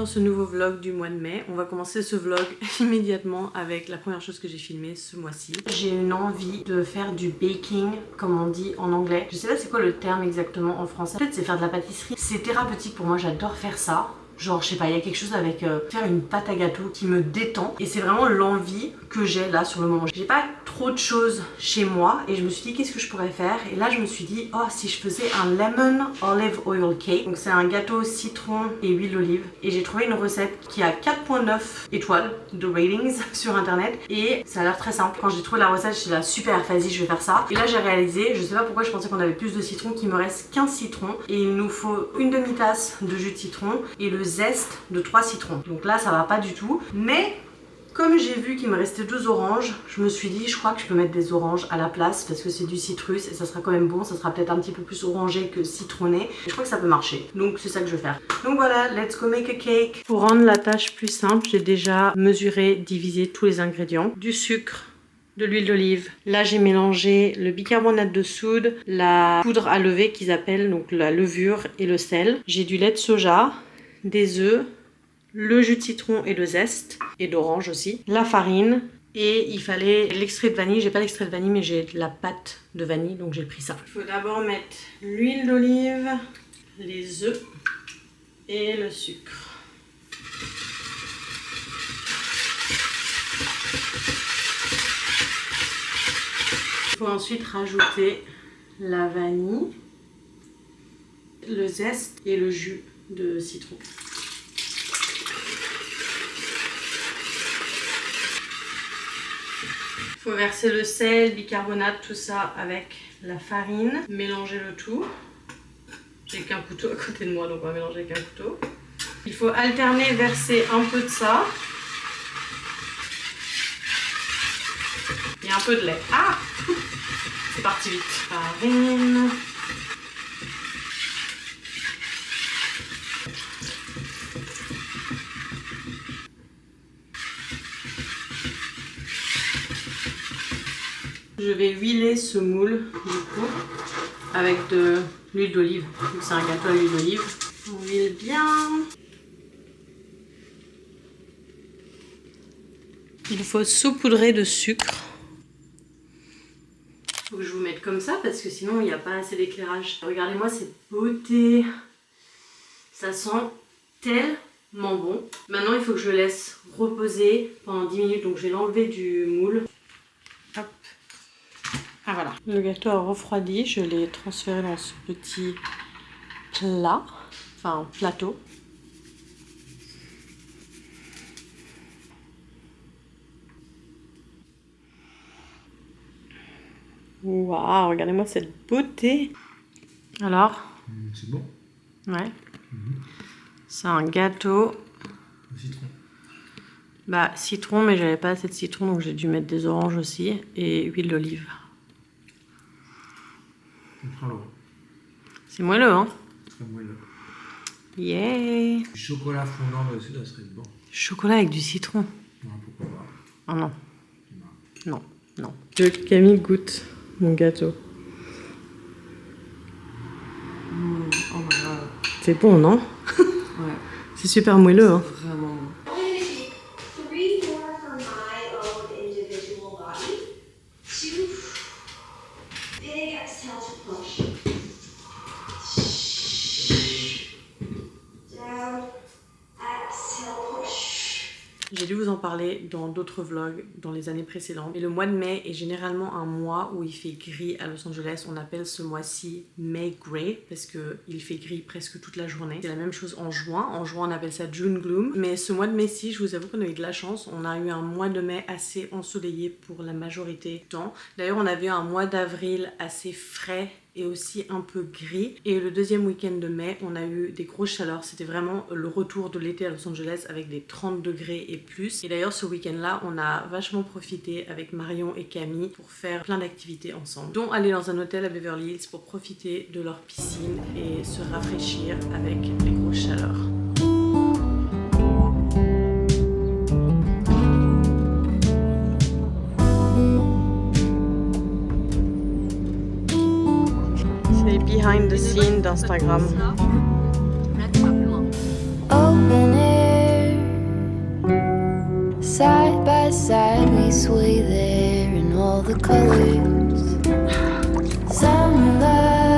dans ce nouveau vlog du mois de mai. On va commencer ce vlog immédiatement avec la première chose que j'ai filmée ce mois-ci. J'ai une envie de faire du baking, comme on dit en anglais. Je sais pas c'est quoi le terme exactement en français. Peut-être c'est faire de la pâtisserie. C'est thérapeutique pour moi, j'adore faire ça. Genre, je sais pas, il y a quelque chose avec faire une pâte à gâteau qui me détend. Et c'est vraiment l'envie que j'ai là sur le moment. J'ai pas trop de choses chez moi et je me suis dit qu'est-ce que je pourrais faire. Et là je me suis dit, oh si je faisais un lemon olive oil cake. Donc c'est un gâteau citron et huile d'olive. Et j'ai trouvé une recette qui a 4.9 étoiles de ratings sur internet. Et ça a l'air très simple. Quand j'ai trouvé la recette, j'étais là super, vas-y je vais faire ça. Et là j'ai réalisé, je sais pas pourquoi je pensais qu'on avait plus de citron, qu'il me reste 15 citrons. Et il nous faut une demi-tasse de jus de citron et le zeste de 3 citrons. Donc là ça va pas du tout. Mais comme j'ai vu qu'il me restait 2 oranges, je me suis dit je crois que je peux mettre des oranges à la place parce que c'est du citrus et ça sera quand même bon, ça sera peut-être un petit peu plus orangé que citronné. Et je crois que ça peut marcher. Donc c'est ça que je vais faire. Donc voilà, let's go make a cake. Pour rendre la tâche plus simple, j'ai déjà mesuré, divisé tous les ingrédients. Du sucre, de l'huile d'olive. Là j'ai mélangé le bicarbonate de soude, la poudre à lever qu'ils appellent, donc la levure et le sel. J'ai du lait de soja, des œufs, le jus de citron et le zeste, et d'orange aussi, la farine, et il fallait l'extrait de vanille. J'ai pas l'extrait de vanille mais j'ai de la pâte de vanille donc j'ai pris ça. Il faut d'abord mettre l'huile d'olive, les œufs et le sucre. Il faut ensuite rajouter la vanille, le zeste et le jus de citron. Il faut verser le sel, bicarbonate, tout ça avec la farine. Mélanger le tout. J'ai qu'un couteau à côté de moi, donc on va mélanger avec un couteau. Il faut alterner, verser un peu de ça. Et un peu de lait. Ah! C'est parti vite. Farine. Je vais huiler ce moule du coup avec de l'huile d'olive. C'est un gâteau à l'huile d'olive. On huile bien. Il faut saupoudrer de sucre. Il faut que je vous mette comme ça parce que sinon il n'y a pas assez d'éclairage. Regardez-moi cette beauté. Ça sent tellement bon. Maintenant il faut que je laisse reposer pendant 10 minutes. Donc je vais l'enlever du moule. Hop. Ah voilà, le gâteau a refroidi, je l'ai transféré dans ce petit plat, enfin plateau. Waouh, regardez-moi cette beauté. Alors? C'est bon? Ouais. C'est un gâteau. Citron. Bah citron, mais j'avais pas assez de citron donc j'ai dû mettre des oranges aussi et huile d'olive. C'est moelleux, hein? Très moelleux. Yeah! Du chocolat fondant dessus, ça serait bon. Chocolat avec du citron. Non, pourquoi pas. Oh non. Non, non. Je veux que Camille goûte mon gâteau. Oh my god. C'est bon, non? Ouais. C'est super moelleux, hein? Vraiment bon. J'ai dû vous en parler dans d'autres vlogs dans les années précédentes. Et le mois de mai est généralement un mois où il fait gris à Los Angeles. On appelle ce mois-ci May Gray parce qu'il fait gris presque toute la journée. C'est la même chose en juin. En juin, on appelle ça June Gloom. Mais ce mois de mai-ci, je vous avoue qu'on a eu de la chance. On a eu un mois de mai assez ensoleillé pour la majorité du temps. D'ailleurs, on avait un mois d'avril assez frais et aussi un peu gris. Et le deuxième week-end de mai, on a eu des grosses chaleurs. C'était vraiment le retour de l'été à Los Angeles avec des 30 degrés et plus. Et d'ailleurs, ce week-end-là, on a vachement profité avec Marion et Camille pour faire plein d'activités ensemble. Dont aller dans un hôtel à Beverly Hills pour profiter de leur piscine et se rafraîchir avec les grosses chaleurs. behind the scene d'Instagram. Open it. side by side we sway there in all the colors. Some love.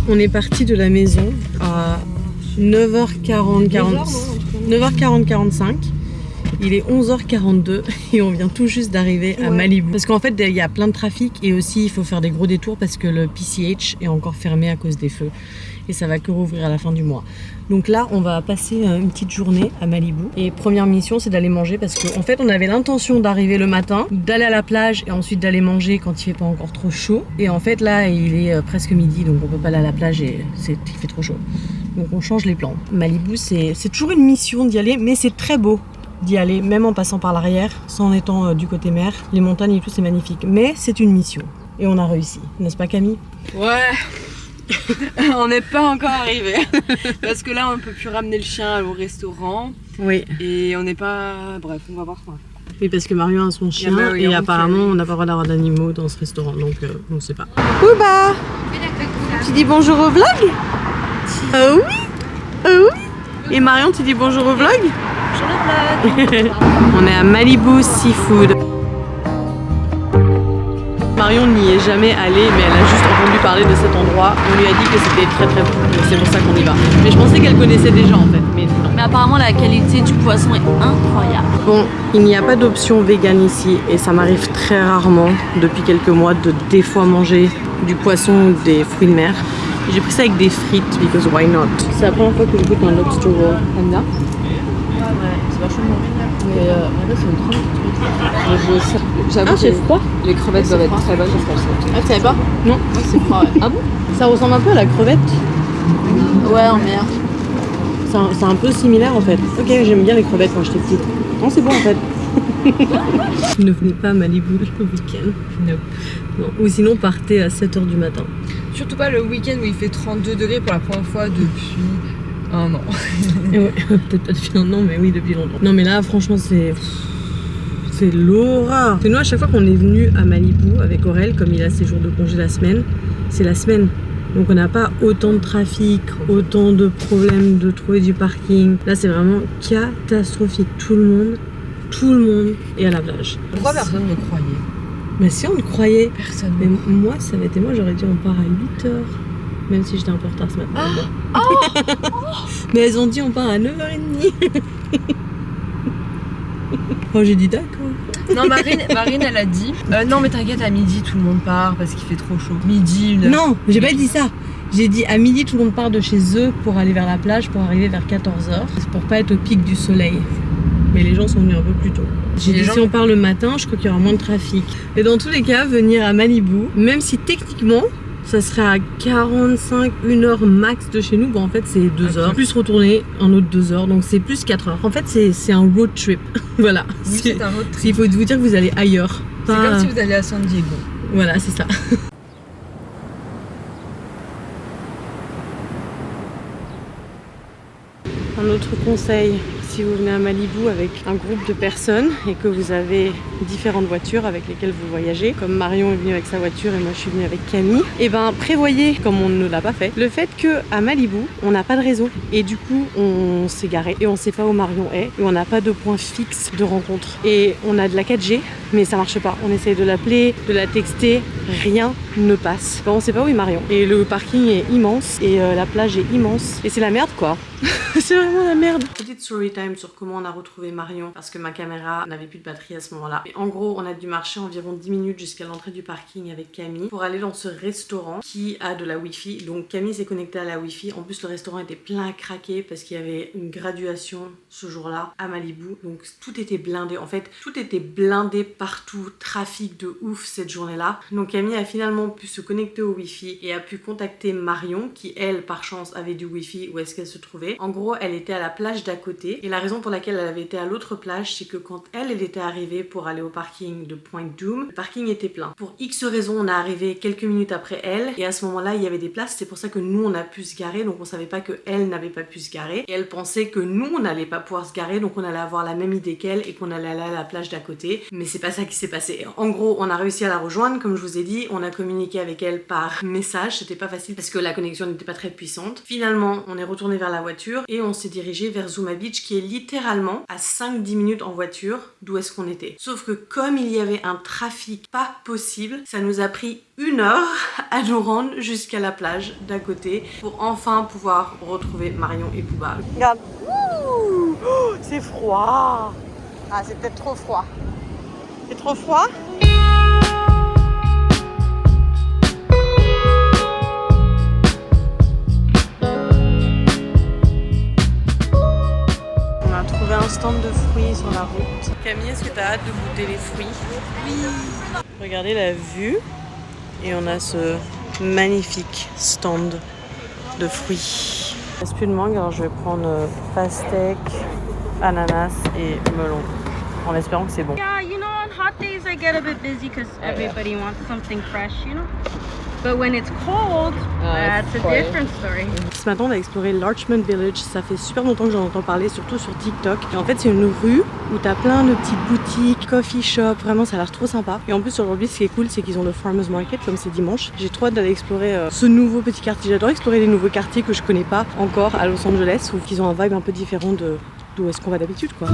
On est parti de la maison à 9h40, 9h40-45. Il est 11h42 et on vient tout juste d'arriver à Malibu. Parce qu'en fait, il y a plein de trafic et aussi il faut faire des gros détours parce que le PCH est encore fermé à cause des feux. Et ça va que rouvrir à la fin du mois. Donc là, on va passer une petite journée à Malibu. Et première mission, c'est d'aller manger parce qu'en fait, on avait l'intention d'arriver le matin, d'aller à la plage et ensuite d'aller manger quand il fait pas encore trop chaud. Et en fait, là, il est presque midi, donc on peut pas aller à la plage et il fait trop chaud. Donc on change les plans. Malibu, c'est toujours une mission d'y aller, mais c'est très beau d'y aller, même en passant par l'arrière, sans étant du côté mer. Les montagnes et tout, c'est magnifique. Mais c'est une mission. Et on a réussi, n'est-ce pas Camille? Ouais. On n'est pas encore arrivé parce que là on peut plus ramener le chien au restaurant. Oui. Et on n'est pas... Bref, on va voir quoi. Oui, parce que Marion a son chien et apparemment on n'a pas le droit d'avoir d'animaux dans ce restaurant, donc on ne sait pas. Ouba, tu dis bonjour au vlog? Oui. Oui. Et Marion, tu dis bonjour au vlog? Bonjour le vlog. On est à Malibu Seafood. Marion n'y est jamais allée, mais elle a juste entendu parler de cet endroit. On lui a dit que c'était très très bon, donc c'est pour ça qu'on y va. Mais je pensais qu'elle connaissait déjà en fait, mais non. Mais apparemment la qualité du poisson est incroyable. Bon, il n'y a pas d'option vegan ici et ça m'arrive très rarement depuis quelques mois de des fois manger du poisson ou des fruits de mer. J'ai pris ça avec des frites, because why not? C'est la première fois que je goûte un lobster roll. Anna? Ouais, c'est vachement bon. Mais en fait, c'est une trop bonne truc. J'avoue, c'est froid. Les crevettes doivent être très bonnes parce qu'elles sont. Ah, tu savais pas? Non. C'est froid, ouais. Ah bon? Ça ressemble un peu à la crevette. Ouais, en mer. C'est un peu similaire en fait. Ok, j'aime bien les crevettes quand j'étais petite. Non, c'est bon en fait. Ne venez pas à Malibu le week-end. Nope. Non. Ou sinon partez à 7h du matin. Surtout pas le week-end où il fait 32 degrés pour la première fois depuis un an. Ouais, peut-être pas depuis un an, mais oui, depuis longtemps. Non, mais là, franchement, c'est l'horreur. C'est nous, à chaque fois qu'on est venu à Malibu avec Aurel, comme il a ses jours de congé la semaine, c'est la semaine. Donc on n'a pas autant de trafic, autant de problèmes de trouver du parking. Là, c'est vraiment catastrophique. Tout le monde est à la plage. Pourquoi personne ne croyait? Mais si on le croyait. Personne. Mais moi, ça avait été moi, j'aurais dit on part à 8h. Même si j'étais un peu en retard ce matin. Mais elles ont dit on part à 9h30. Oh, j'ai dit d'accord. Non, Marine, elle a dit non, mais t'inquiète, à midi tout le monde part parce qu'il fait trop chaud. Midi, 1h. Non, j'ai pas dit ça. J'ai dit à midi tout le monde part de chez eux pour aller vers la plage pour arriver vers 14h. C'est pour pas être au pic du soleil. Mais les gens sont venus un peu plus tôt. J'ai dit si on part le matin, je crois qu'il y aura moins de trafic. Et dans tous les cas, venir à Malibu, même si techniquement ça serait à 45, 1h max de chez nous, bon en fait c'est 2h. Plus retourner un autre 2h, donc c'est plus 4h. En fait c'est un road trip. Voilà. Oui, c'est un road trip. Il faut vous dire que vous allez ailleurs. C'est comme si vous alliez à San Diego. Voilà, c'est ça. Un autre conseil, si vous venez à Malibu avec un groupe de personnes et que vous avez différentes voitures avec lesquelles vous voyagez, comme Marion est venue avec sa voiture et moi je suis venue avec Camille, et ben prévoyez, comme on ne l'a pas fait, le fait qu'à Malibu, on n'a pas de réseau et du coup on s'est garé et on sait pas où Marion est et on n'a pas de point fixe de rencontre. Et on a de la 4G mais ça marche pas. On essaye de l'appeler, de la texter, rien ne passe. Ben, on sait pas où est Marion. Et le parking est immense et la plage est immense et c'est la merde quoi. C'est vraiment la merde. Petite story time sur comment on a retrouvé Marion parce que ma caméra n'avait plus de batterie à ce moment-là. Et en gros, on a dû marcher environ 10 minutes jusqu'à l'entrée du parking avec Camille pour aller dans ce restaurant qui a de la wifi. Donc Camille s'est connectée à la wifi. En plus, le restaurant était plein à craquer parce qu'il y avait une graduation ce jour-là à Malibu. Donc tout était blindé. En fait, tout était blindé partout. Trafic de ouf cette journée-là. Donc Camille a finalement pu se connecter au Wi-Fi et a pu contacter Marion qui elle par chance avait du Wi-Fi où est-ce qu'elle se trouvait. En gros elle était à la plage d'à côté et la raison pour laquelle elle avait été à l'autre plage c'est que quand elle était arrivée pour aller au parking de Point Doom, le parking était plein. Pour X raisons on est arrivé quelques minutes après elle et à ce moment là il y avait des places, c'est pour ça que nous on a pu se garer, donc on savait pas que elle n'avait pas pu se garer et elle pensait que nous on n'allait pas pouvoir se garer, donc on allait avoir la même idée qu'elle et qu'on allait aller à la plage d'à côté, mais c'est pas ça qui s'est passé. En gros on a réussi à la rejoindre comme je vous ai dit, on a communiqué avec elle par message, c'était pas facile parce que la connexion n'était pas très puissante. Finalement on est retourné vers la voiture et on s'est dirigé vers Zuma Beach qui est littéralement à 5-10 minutes en voiture d'où est-ce qu'on était. Sauf que comme il y avait un trafic pas possible, ça nous a pris 1 heure à nous rendre jusqu'à la plage d'à côté pour enfin pouvoir retrouver Marion et Pouba. Regarde. Ouh, oh, c'est froid. Ah, c'est peut-être trop froid. C'est trop froid? On a trouvé un stand de fruits sur la route. Camille, est-ce que tu as hâte de goûter les fruits? Oui. Regardez la vue. Et on a ce magnifique stand de fruits. Il ne reste plus de mangue, alors je vais prendre pastèque, ananas et melon. En espérant que c'est bon. Yeah, you know, on hot days I get a bit busy because everybody wants something fresh, you know. But when it's cold, that's a different story. Ce matin, on a exploré Larchmont Village. Ça fait super longtemps que j'en entends parler, surtout sur TikTok. Et en fait, c'est une rue où t'as plein de petites boutiques, coffee shop. Vraiment, ça a l'air trop sympa. Et en plus, aujourd'hui, ce qui est cool, c'est qu'ils ont le Farmers Market, comme c'est dimanche. J'ai trop hâte d'aller explorer ce nouveau petit quartier. J'adore explorer les nouveaux quartiers que je connais pas encore à Los Angeles, où ils ont un vibe un peu différent d'où est-ce qu'on va d'habitude, quoi.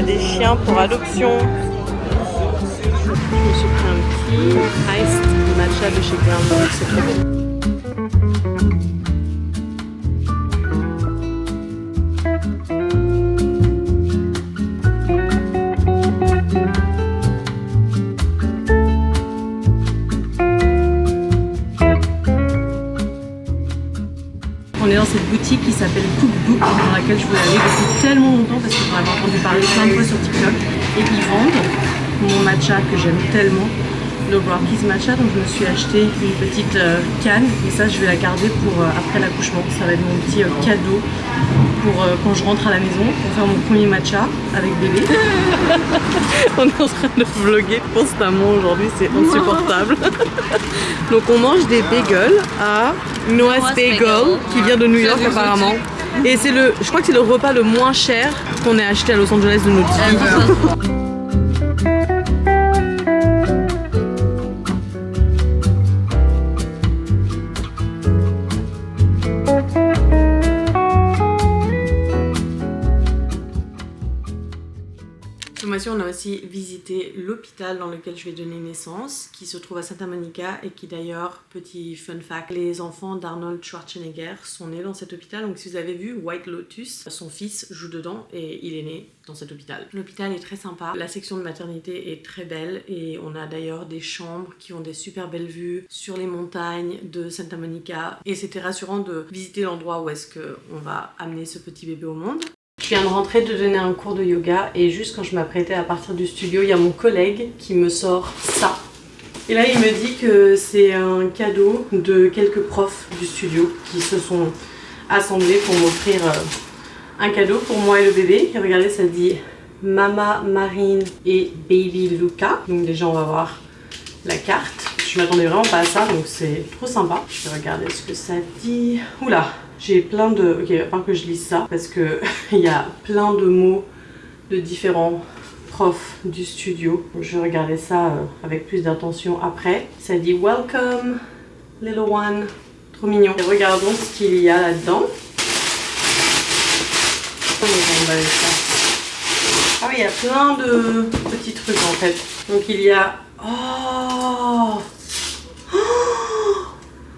Des chiens pour adoption. Je me suis pris un petit iced matcha de chez Groundhog, c'est trop bon. On est dans cette boutique qui s'appelle Cookbook, dans laquelle je voulais aller depuis tellement longtemps parce que j'en avais entendu parler plein de fois sur TikTok. Et ils vendent mon matcha que j'aime tellement, le Rockies matcha, donc je me suis acheté une petite canne et ça je vais la garder pour après l'accouchement. Ça va être mon petit cadeau pour quand je rentre à la maison pour faire mon premier matcha avec bébé. On est en train de vlogger constamment aujourd'hui, c'est insupportable. Donc on mange des bagels à Noah's Bagel qui vient de New York apparemment. Et c'est je crois que c'est le repas le moins cher qu'on ait acheté à Los Angeles de notre vie. Ce mois-ci, on a aussi visité l'hôpital dans lequel je vais donner naissance, qui se trouve à Santa Monica et qui d'ailleurs, petit fun fact, les enfants d'Arnold Schwarzenegger sont nés dans cet hôpital. Donc si vous avez vu White Lotus, son fils joue dedans et il est né dans cet hôpital. L'hôpital est très sympa, la section de maternité est très belle et on a d'ailleurs des chambres qui ont des super belles vues sur les montagnes de Santa Monica et c'était rassurant de visiter l'endroit où est-ce qu'on va amener ce petit bébé au monde. Je viens de rentrer de donner un cours de yoga et juste quand je m'apprêtais à partir du studio, il y a mon collègue qui me sort ça. Et là il me dit que c'est un cadeau de quelques profs du studio qui se sont assemblés pour m'offrir un cadeau pour moi et le bébé. Et regardez, ça dit Mama Marine et Baby Luca. Donc déjà on va voir la carte. Je m'attendais vraiment pas à ça, donc c'est trop sympa. Je vais regarder ce que ça dit. Oula, j'ai plein de... Ok, il va falloir que je lise ça parce que il y a plein de mots de différents profs du studio. Je vais regarder ça avec plus d'intention après. Ça dit Welcome, little one. Trop mignon. Et regardons ce qu'il y a là-dedans. Ah oui, il y a plein de petits trucs en fait. Donc il y a... Oh!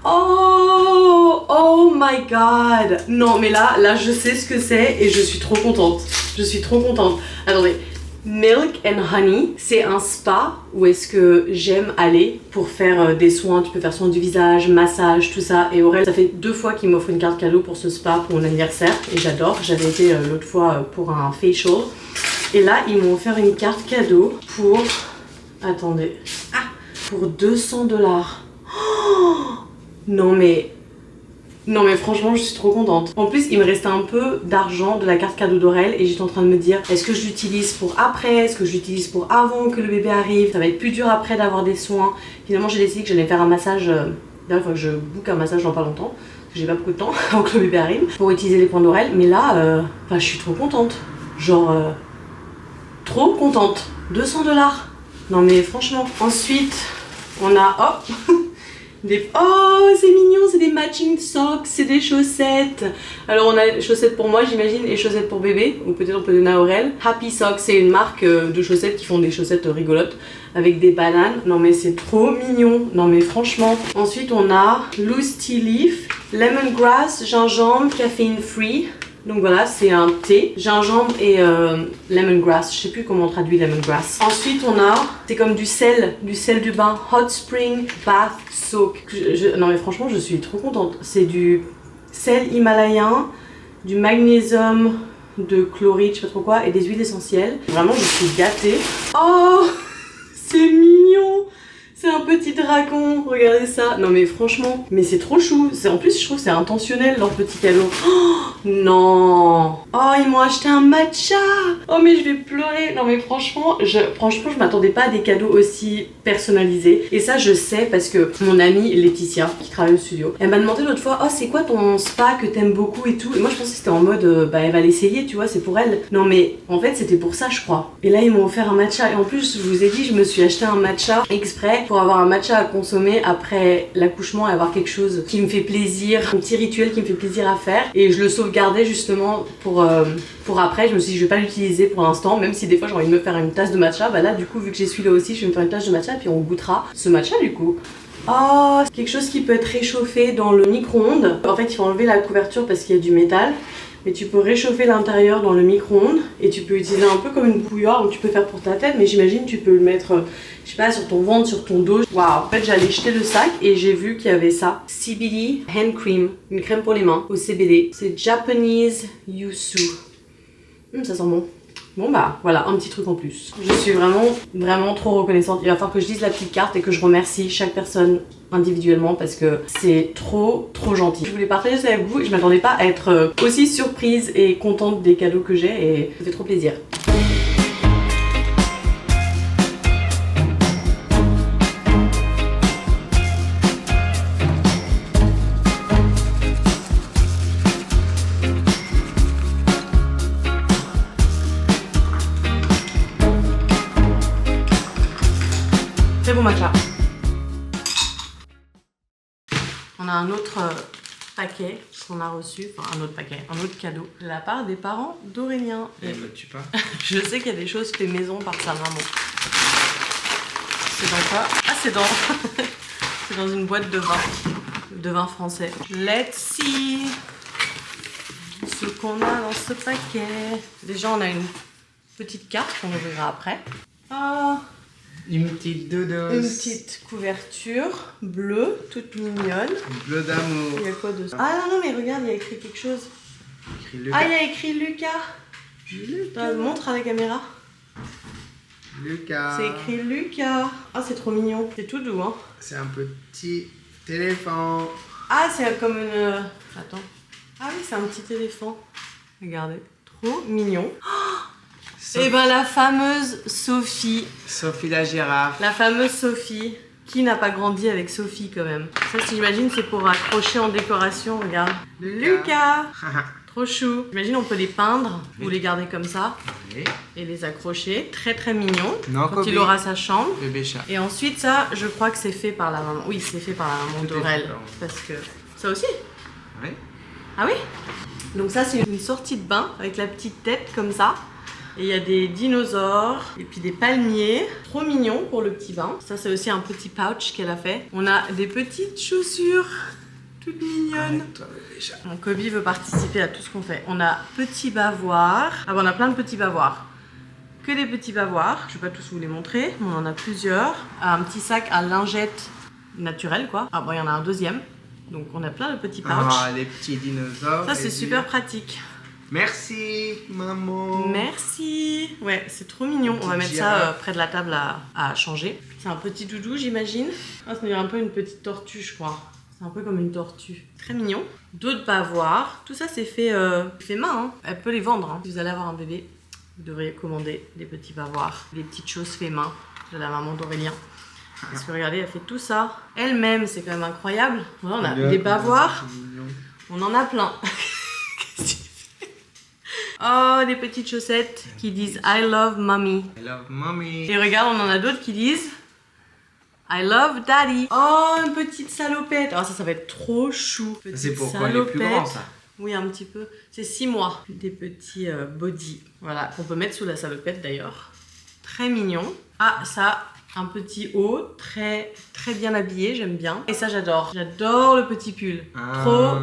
Oh! Oh my god! Non mais là je sais ce que c'est et je suis trop contente. Je suis trop contente. Attendez, Milk and Honey, c'est un spa où est-ce que j'aime aller pour faire des soins. Tu peux faire soin du visage, massage, tout ça. Et Aurel, ça fait 2 fois qu'il m'offre une carte cadeau pour ce spa pour mon anniversaire. Et j'adore. J'avais été l'autre fois pour un facial. Et là, ils m'ont offert une carte cadeau pour... Attendez. Ah, pour 200 $. Oh, non mais franchement je suis trop contente. En plus il me restait un peu d'argent de la carte cadeau d'Aurel et j'étais en train de me dire est-ce que je l'utilise pour après, est-ce que je l'utilise pour avant que le bébé arrive, ça va être plus dur après d'avoir des soins. Finalement j'ai décidé que j'allais faire un massage, d'ailleurs il faut que je book un massage dans pas longtemps parce que j'ai pas beaucoup de temps avant que le bébé arrive pour utiliser les points d'Aurel. Mais là je suis trop contente, genre trop contente. 200 $. Non mais franchement. Ensuite on a oh c'est mignon, c'est des matching socks, c'est des chaussettes. Alors on a les chaussettes pour moi j'imagine et chaussettes pour bébé, ou peut-être on peut donner à Aurel. Happy Socks, c'est une marque de chaussettes qui font des chaussettes rigolotes avec des bananes. Non mais c'est trop mignon, non mais franchement. Ensuite on a Loose Tea Leaf, Lemongrass, gingembre, caffeine free. Donc voilà, c'est un thé, gingembre et lemongrass. Je sais plus comment on traduit lemongrass. Ensuite, on a, c'est comme du sel du bain. Hot Spring Bath Soak. Non mais franchement, je suis trop contente. C'est du sel himalayen, du magnésium de chloride, je sais pas trop quoi, et des huiles essentielles. Vraiment, je suis gâtée. Oh, c'est mignon. C'est un petit dragon, regardez ça. Non mais franchement, mais c'est trop chou. En plus je trouve que c'est intentionnel leur petit cadeau. Oh non. Oh ils m'ont acheté un matcha. Oh mais je vais pleurer. Non mais franchement je m'attendais pas à des cadeaux aussi personnalisés. Et ça je sais parce que mon amie Laetitia qui travaille au studio, elle m'a demandé l'autre fois, oh c'est quoi ton spa que t'aimes beaucoup et tout. Et moi je pensais que c'était en mode elle va l'essayer, tu vois, c'est pour elle. Non mais en fait c'était pour ça je crois. Et là ils m'ont offert un matcha. Et en plus je vous ai dit, je me suis acheté un matcha exprès pour avoir un matcha à consommer après l'accouchement et avoir quelque chose qui me fait plaisir, un petit rituel qui me fait plaisir à faire. Et je le sauvegardais justement pour après. Je me suis dit je vais pas l'utiliser pour l'instant, même si des fois j'ai envie de me faire une tasse de matcha. Bah là du coup vu que j'ai celui-là aussi, je vais me faire une tasse de matcha et puis on goûtera ce matcha du coup. Oh, c'est quelque chose qui peut être réchauffé dans le micro-ondes. En fait il faut enlever la couverture parce qu'il y a du métal. Mais tu peux réchauffer l'intérieur dans le micro-ondes et tu peux utiliser un peu comme une bouilloire, donc tu peux faire pour ta tête, mais j'imagine tu peux le mettre, je sais pas, sur ton ventre, sur ton dos. Waouh. En fait j'allais jeter le sac et j'ai vu qu'il y avait ça. CBD Hand Cream, une crème pour les mains au CBD. C'est Japanese Yuzu. Ça sent bon. Bon bah voilà, un petit truc en plus. Je suis vraiment trop reconnaissante. Il va falloir que je lise la petite carte et que je remercie chaque personne individuellement parce que c'est trop gentil. Je voulais partager ça avec vous et je m'attendais pas à être aussi surprise et contente des cadeaux que j'ai et ça fait trop plaisir. Très bon matcha. On a un autre paquet qu'on a reçu, enfin un autre cadeau de la part des parents d'Aurélien. Tu pas. Je sais qu'il y a des choses faites maison par sa maman. C'est dans quoi? Ah c'est dans c'est dans une boîte de vin français. Let's see ce qu'on a dans ce paquet. Déjà on a une petite carte qu'on ouvrira après. Ah, Une petite dodos. une petite couverture bleue, toute mignonne. Bleu d'amour. Il y a quoi dessus? Ah non, mais regarde, il y a écrit quelque chose. Écrit Lucas. Ah, il y a écrit Lucas. Montre à la caméra. Lucas. C'est écrit Lucas. Ah, c'est trop mignon. C'est tout doux, hein. C'est un petit éléphant. Ah, c'est comme une... Attends. Ah oui, c'est un petit éléphant. Regardez. Trop mignon. Et ben la fameuse Sophie. Sophie la girafe. La fameuse Sophie. Qui n'a pas grandi avec Sophie quand même? Ça, si j'imagine, c'est pour accrocher en décoration. Regarde. Lucas. Trop chou. J'imagine on peut les peindre ou les garder comme ça Oui. et les accrocher. Très mignon. Non, Quand Kobe. il aura sa chambre. Bébé chat. Et ensuite ça, je crois que c'est fait par la maman. Oui, c'est fait par la maman Tout est d'Aurel. fait par- Parce que... Ça aussi? Oui. Ah oui? Donc ça c'est une sortie de bain avec la petite tête comme ça. Et il y a des dinosaures et puis des palmiers. Trop mignon pour le petit bain. Ça c'est aussi un petit pouch qu'elle a fait. On a des petites chaussures toutes mignonnes. Toi, bébé chat. Donc Kobe veut participer à tout ce qu'on fait. On a petit bavoir. Ah bon, on a plein de petits bavoirs. Que des petits bavoirs. Je vais pas tous vous les montrer, mais on en a plusieurs. Un petit sac à lingettes naturelles quoi. Ah bon, il y en a un deuxième. Donc on a plein de petits pouches. Ah, les petits dinosaures. Ça c'est super pratique. Merci, maman. Merci. Ouais, c'est trop mignon. On va mettre ça près de la table à changer. C'est un petit doudou, j'imagine. Ah, ça dirait un peu une petite tortue, je crois. C'est un peu comme une tortue. Très mignon. D'autres bavoirs. Tout ça, c'est fait main. Hein. Elle peut les vendre. Hein. Si vous allez avoir un bébé, vous devriez commander des petits bavoirs. Des petites choses fait main de la maman d'Aurélien. Parce que regardez, elle fait tout ça. Elle-même, c'est quand même incroyable. Voilà, on a des bavoirs. On en a plein. Oh, des petites chaussettes qui disent I love mommy. I love mommy. Et regarde, on en a d'autres qui disent I love daddy. Oh, une petite salopette. Oh, ça va être trop chou. C'est pourquoi les plus grands, ça. Oui, un petit peu. C'est 6 mois. Des petits body. Voilà, qu'on peut mettre sous la salopette d'ailleurs. Très mignon. Ah, ça, un petit haut, très bien habillé, j'aime bien. Et ça, j'adore. J'adore le petit pull.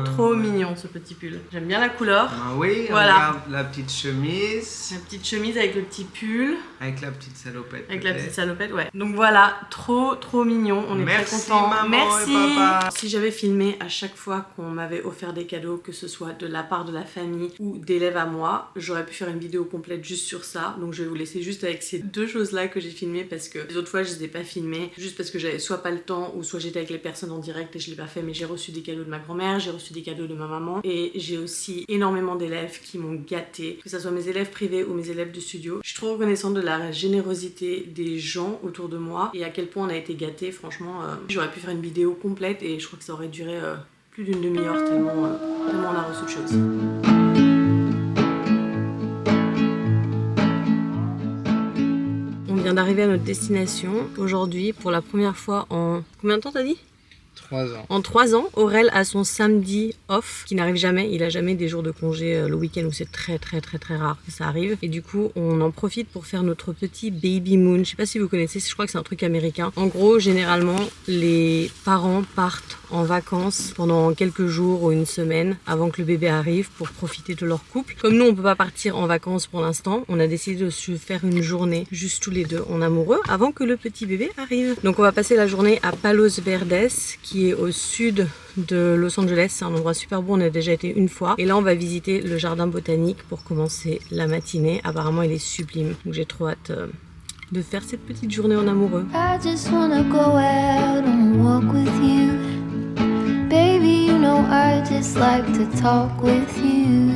Trop mignon ce petit pull. J'aime bien la couleur. Ah oui, voilà. Regarde la petite chemise. La petite chemise avec le petit pull. Avec la petite salopette. Avec la petite salopette, ouais. Donc voilà, trop mignon. On est très contents. Merci. Et papa. Si j'avais filmé à chaque fois qu'on m'avait offert des cadeaux, que ce soit de la part de la famille ou d'élèves à moi, j'aurais pu faire une vidéo complète juste sur ça. Donc je vais vous laisser juste avec ces deux choses-là que j'ai filmées parce que les autres fois je les ai pas filmées. Juste parce que j'avais soit pas le temps ou soit j'étais avec les personnes en direct et je l'ai pas fait. Mais j'ai reçu des cadeaux de ma grand-mère, j'ai reçu des cadeaux de ma maman et j'ai aussi énormément d'élèves qui m'ont gâtée. Que ce soit mes élèves privés ou mes élèves de studio. Je suis trop reconnaissante de la générosité des gens autour de moi et à quel point on a été gâtés. Franchement, j'aurais pu faire une vidéo complète et je crois que ça aurait duré plus d'une demi-heure tellement on a reçu de choses. On vient d'arriver à notre destination aujourd'hui pour la première fois en... Combien de temps t'as dit ? 3 ans. En 3 ans, Aurel a son samedi off qui n'arrive jamais. Il a jamais des jours de congé le week-end où c'est très rare que ça arrive. Et du coup, on en profite pour faire notre petit baby moon. Je sais pas si vous connaissez, je crois que c'est un truc américain. En gros, généralement, les parents partent en vacances pendant quelques jours ou une semaine avant que le bébé arrive pour profiter de leur couple. Comme nous, on peut pas partir en vacances pour l'instant, on a décidé de se faire une journée juste tous les deux en amoureux avant que le petit bébé arrive. Donc on va passer la journée à Palos Verdes qui est au sud de Los Angeles. C'est un endroit super beau, on a déjà été une fois. Et là, on va visiter le jardin botanique pour commencer la matinée. Apparemment, il est sublime. Donc j'ai trop hâte de faire cette petite journée en amoureux. I just wanna go out and walk with you. Baby, you know I just like to talk with you.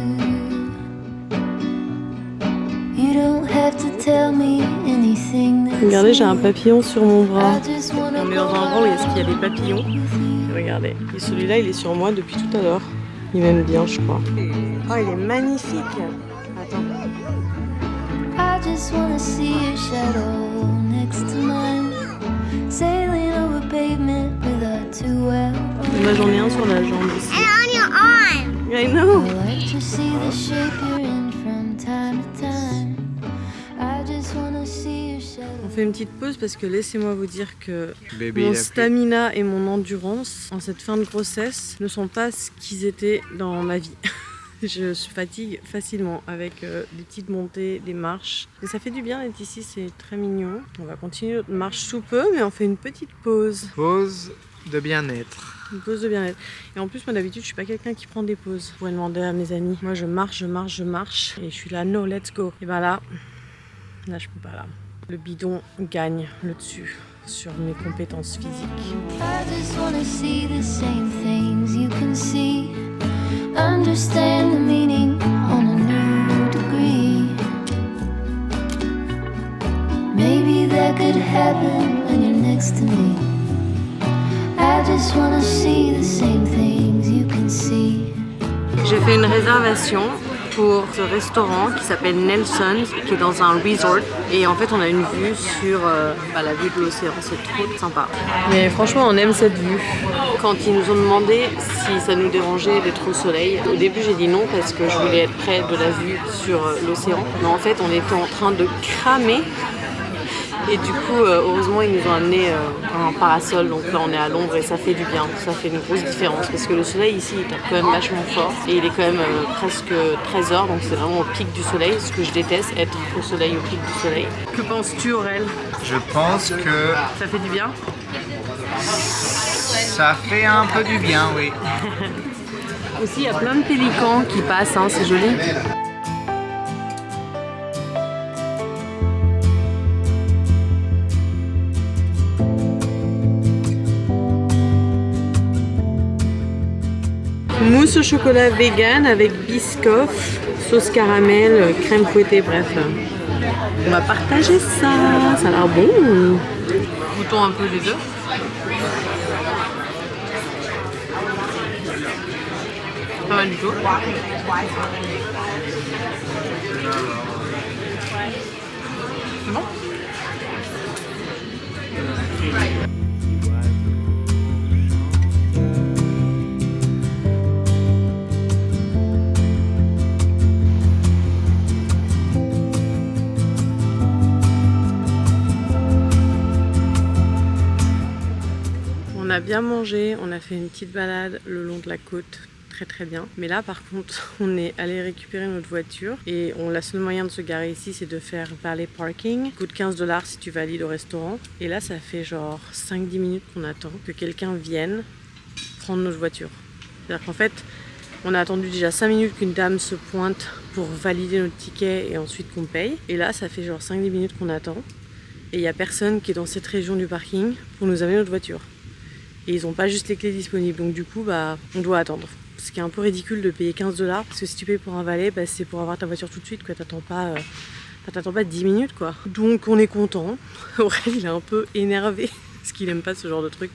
You don't have to tell me anything. Regardez, j'ai un papillon sur mon bras. I just wanna On est dans un endroit où il y a des papillons. Et regardez. Et celui-là, il est sur moi depuis tout à l'heure. Il m'aime bien, je crois. Oh, il est magnifique. Attends. I just wanna see your shadow next to mine. Sailing over pavement with our 2 elbows. Moi, j'en ai un sur la jambe ici. And on your arm. I know. I like to see the shape you're in from time to time. I just wanna see your shadow. On fait une petite pause parce que laissez-moi vous dire que Bébé, mon il a pris. stamina et mon endurance en cette fin de grossesse ne sont pas ce qu'ils étaient dans ma vie. Je fatigue facilement avec des petites montées, des marches. Et ça fait du bien d'être ici, c'est très mignon. On va continuer notre marche sous peu, mais on fait une petite pause. Pause de bien-être. Une pause de bien-être. Et en plus, moi d'habitude, je suis pas quelqu'un qui prend des pauses. Vous pourrez demander à mes amis. Moi, je marche. Et je suis là, no, let's go. Et ben là, je peux pas là. Le bidon gagne le dessus sur mes compétences physiques. I just wanna see the same things you can see. Understand the meaning on a new degree. Maybe that could happen when you're next to me. I just wanna see the same things you can see. J'ai fait une réservation pour ce restaurant qui s'appelle Nelson's, qui est dans un resort. Et en fait, on a une vue sur la vue de l'océan, c'est trop sympa. Mais franchement, on aime cette vue. Quand ils nous ont demandé si ça nous dérangeait d'être au soleil, au début j'ai dit non parce que je voulais être près de la vue sur l'océan. Mais en fait, on était en train de cramer. Et du coup, heureusement, ils nous ont amené un parasol. Donc là, on est à l'ombre et ça fait du bien. Ça fait une grosse différence parce que le soleil ici il tape quand même vachement fort. Et il est quand même presque 13h, donc c'est vraiment au pic du soleil. Ce que je déteste, être au soleil, au pic du soleil. Que penses-tu, Aurel? Je pense que Ça fait du bien? ça fait un peu du bien, oui. Aussi, il y a plein de pélicans qui passent, hein, c'est joli. Mousse au chocolat vegan avec biscoff, sauce caramel, crème fouettée, bref. On va partager ça, ça a l'air bon. Goûtons un peu les deux. Pas mal du tout. C'est bon? On a bien mangé, on a fait une petite balade le long de la côte, très bien. Mais là par contre, on est allé récupérer notre voiture et la seul moyen de se garer ici, c'est de faire valet parking. Ça coûte 15$ si tu valides au restaurant. Et là, ça fait genre 5-10 minutes qu'on attend que quelqu'un vienne prendre notre voiture. C'est-à-dire qu'en fait, on a attendu déjà 5 minutes qu'une dame se pointe pour valider notre ticket et ensuite qu'on paye. Et là, ça fait genre 5-10 minutes qu'on attend. Et il n'y a personne qui est dans cette région du parking pour nous amener notre voiture. Et ils n'ont pas juste les clés disponibles, donc du coup on doit attendre. Ce qui est un peu ridicule de payer 15$, parce que si tu payes pour un valet, c'est pour avoir ta voiture tout de suite, quoi. T'attends pas 10 minutes, quoi. Donc on est content. Aurel, il est un peu énervé, parce qu'il aime pas ce genre de truc.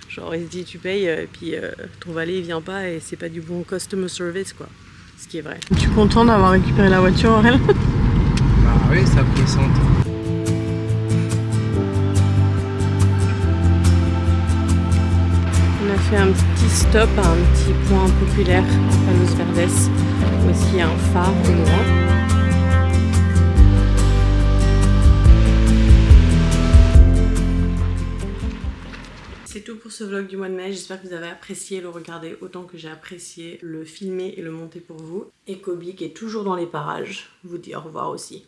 Genre il se dit tu payes, et puis ton valet il vient pas, et c'est pas du bon customer service, quoi. Ce qui est vrai. Tu es content d'avoir récupéré la voiture, Aurel? Bah oui, ça a pris son temps. On a fait un petit stop à un petit point populaire à Palos Verdes, où il y a un phare au loin. C'est tout pour ce vlog du mois de mai, j'espère que vous avez apprécié le regarder autant que j'ai apprécié le filmer et le monter pour vous. Et Kobe qui est toujours dans les parages, vous dit au revoir aussi.